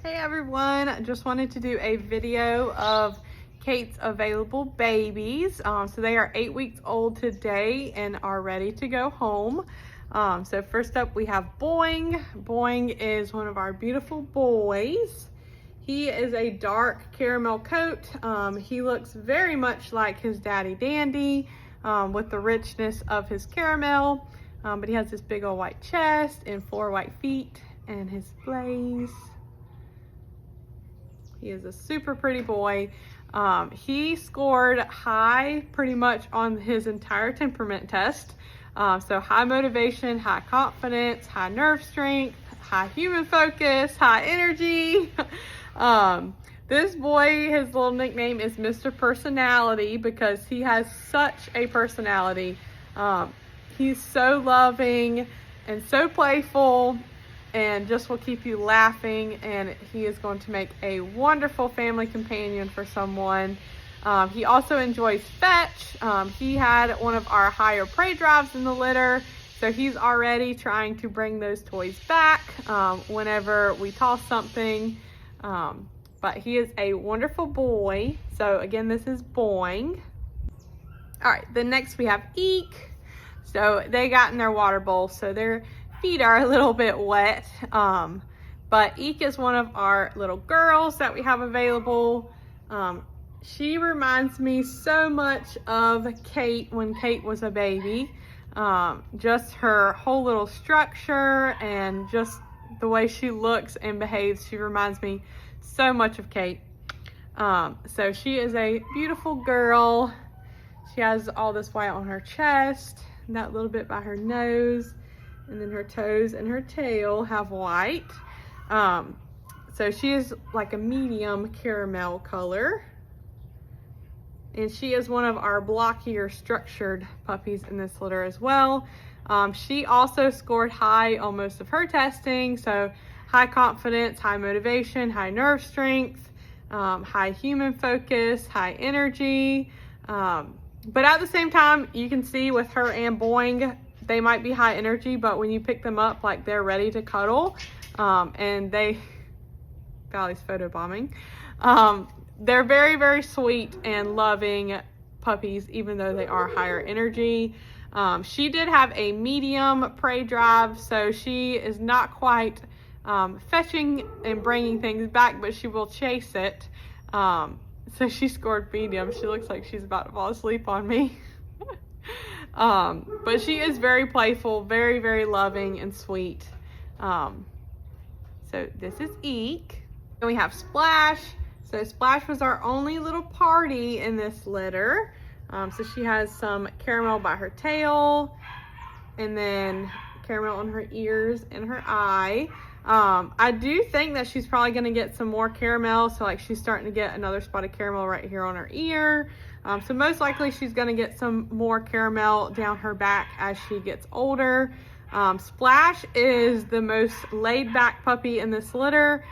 Hey everyone, I just wanted to do a video of Kate's available babies. So they are 8 weeks old today and are ready to go home. So first up we have Boing. Boing is one of our beautiful boys. He is a dark caramel coat. He looks very much like his daddy Dandy with the richness of his caramel. But he has this big old white chest and 4 white feet and his blaze. He is a super pretty boy. He scored high pretty much on his entire temperament test. So high motivation, high confidence, high nerve strength, high human focus, high energy. This boy, his little nickname is Mr. Personality because he has such a personality. He's so loving and so playful and just will keep you laughing, and he is going to make a wonderful family companion for someone. He also enjoys fetch. He had one of our higher prey drives in the litter, so he's already trying to bring those toys back whenever we toss something. But he is a wonderful boy. So again, this is Boing. All right, then next we have Eek. So they got in their water bowl, so their feet are a little bit wet. But Eek is one of our little girls that we have available. She reminds me so much of Kate when Kate was a baby. Just her whole little structure and just the way she looks and behaves. She reminds me so much of Kate. So she is a beautiful girl. She has all this white on her chest, and that little bit by her nose, and then her toes and her tail have white. So she is like a medium caramel color. And she is one of our blockier structured puppies in this litter as well. She also scored high on most of her testing. So high confidence, high motivation, high nerve strength, high human focus, high energy. But at the same time, you can see with her and Boing, they might be high energy, but when you pick them up, like they're ready to cuddle. And Valley's photobombing. They're very, very sweet and loving puppies, even though they are higher energy. She did have a medium prey drive, so she is not quite fetching and bringing things back, but she will chase it. So she scored medium. She looks like she's about to fall asleep on me. But she is very playful, very, very loving and sweet. So this is Eek. Then we have Splash. So Splash was our only little party in this litter. So she has some caramel by her tail, and then caramel on her ears and her eye. I do think that she's probably gonna get some more caramel. So like she's starting to get another spot of caramel right here on her ear. So most likely she's gonna get some more caramel down her back as she gets older. Splash is the most laid back puppy in this litter.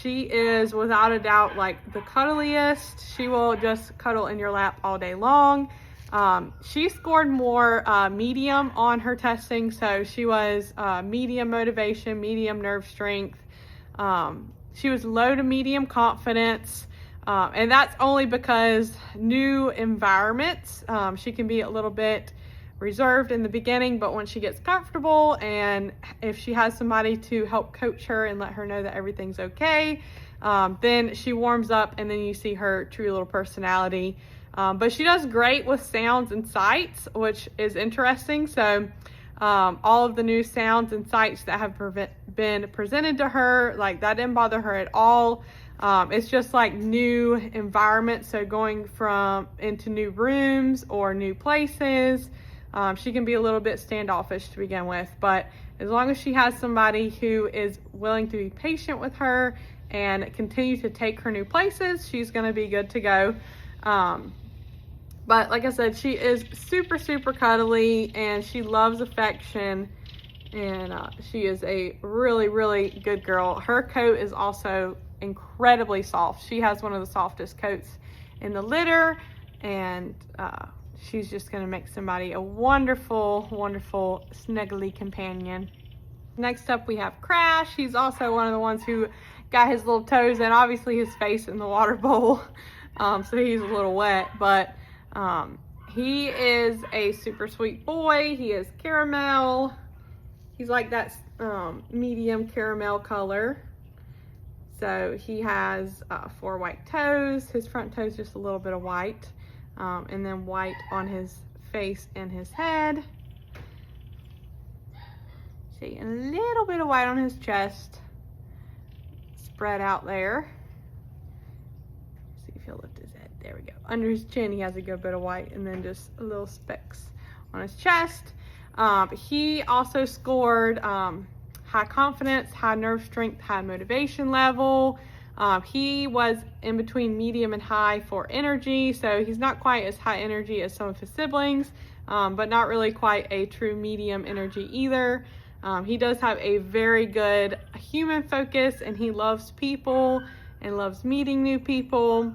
She is without a doubt like the cuddliest. She will just cuddle in your lap all day long. She scored more medium on her testing, so she was medium motivation, medium nerve strength. She was low to medium confidence, and that's only because new environments, she can be a little bit reserved in the beginning, but when she gets comfortable and if she has somebody to help coach her and let her know that everything's okay, then she warms up and then you see her true little personality. But she does great with sounds and sights, which is interesting. So all of the new sounds and sights that have been presented to her, like that didn't bother her at all. It's just like new environments. So going into new rooms or new places, she can be a little bit standoffish to begin with, but as long as she has somebody who is willing to be patient with her and continue to take her new places, she's going to be good to go. But like I said, she is super, super cuddly and she loves affection, and she is a really, really good girl. Her coat is also incredibly soft. She has one of the softest coats in the litter, and she's just going to make somebody a wonderful, wonderful snuggly companion. Next up we have Crash. He's also one of the ones who got his little toes and obviously his face in the water bowl. So he's a little wet, but he is a super sweet boy. He is caramel. He's like that medium caramel color. So he has 4 white toes. His front toes just a little bit of white, and then white on his face and his head. See, and a little bit of white on his chest, spread out there. See if he'll lift his head. There we go. Under his chin, he has a good bit of white, and then just a little specks on his chest. He also scored high confidence, high nerve strength, high motivation level. He was in between medium and high for energy, so he's not quite as high energy as some of his siblings, but not really quite a true medium energy either. He does have a very good human focus, and he loves people and loves meeting new people.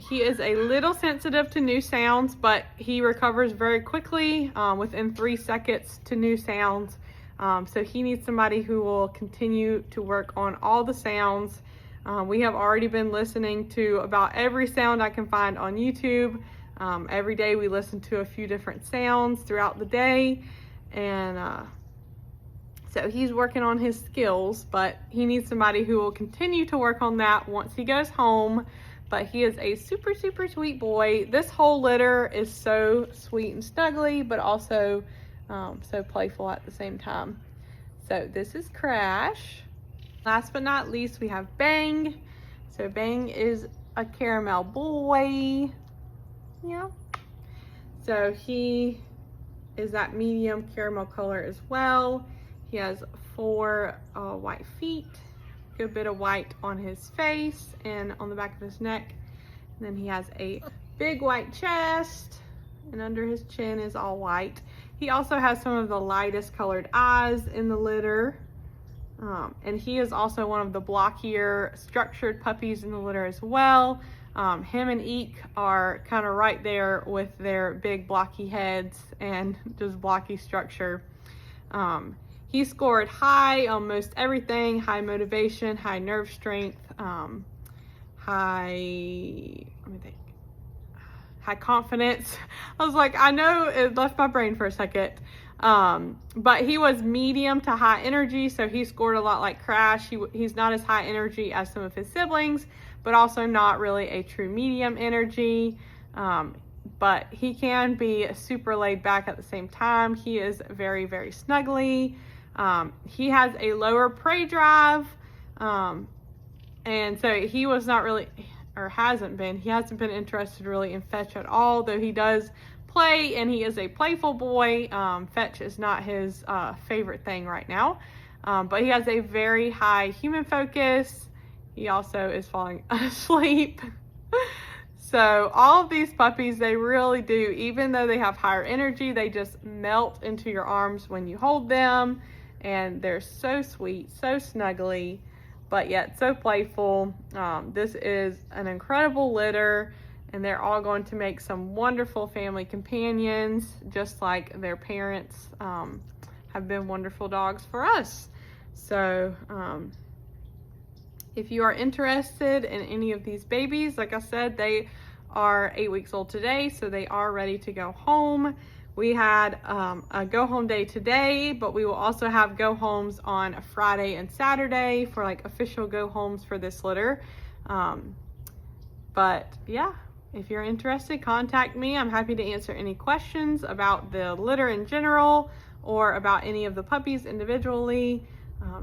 He is a little sensitive to new sounds, but he recovers very quickly within 3 seconds to new sounds. So he needs somebody who will continue to work on all the sounds. We have already been listening to about every sound I can find on YouTube. Every day we listen to a few different sounds throughout the day, and so he's working on his skills, but he needs somebody who will continue to work on that once he goes home. But he is a super, super sweet boy. This whole litter is so sweet and snuggly, but also so playful at the same time. So this is Crash. Last but not least, we have Bang. So Bang is a caramel boy. Yeah. So he is that medium caramel color as well. He has 4 white feet, good bit of white on his face and on the back of his neck. And then he has a big white chest, and under his chin is all white. He also has some of the lightest colored eyes in the litter. And he is also one of the blockier structured puppies in the litter as well. Him and Eek are kind of right there with their big blocky heads and just blocky structure. He scored high on most everything: high motivation, high nerve strength, high confidence. I was like, I know it left my brain for a second. But he was medium to high energy, so he scored a lot like Crash. He's not as high energy as some of his siblings, but also not really a true medium energy. But he can be super laid back at the same time. He is very, very snuggly. He has a lower prey drive, and so he was not really, or hasn't been interested really in fetch at all, though he does play, and he is a playful boy. Fetch is not his favorite thing right now, but he has a very high human focus. He also is falling asleep. So all of these puppies, they really do, even though they have higher energy, they just melt into your arms when you hold them, and they're so sweet, so snuggly, but yet so playful. This is an incredible litter, and they're all going to make some wonderful family companions, just like their parents have been wonderful dogs for us. So if you are interested in any of these babies, like I said, they are 8 weeks old today, so they are ready to go home. We had a go home day today, but we will also have go homes on a Friday and Saturday for like official go homes for this litter. But yeah, if you're interested, contact me. I'm happy to answer any questions about the litter in general or about any of the puppies individually.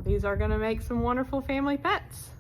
These are going to make some wonderful family pets.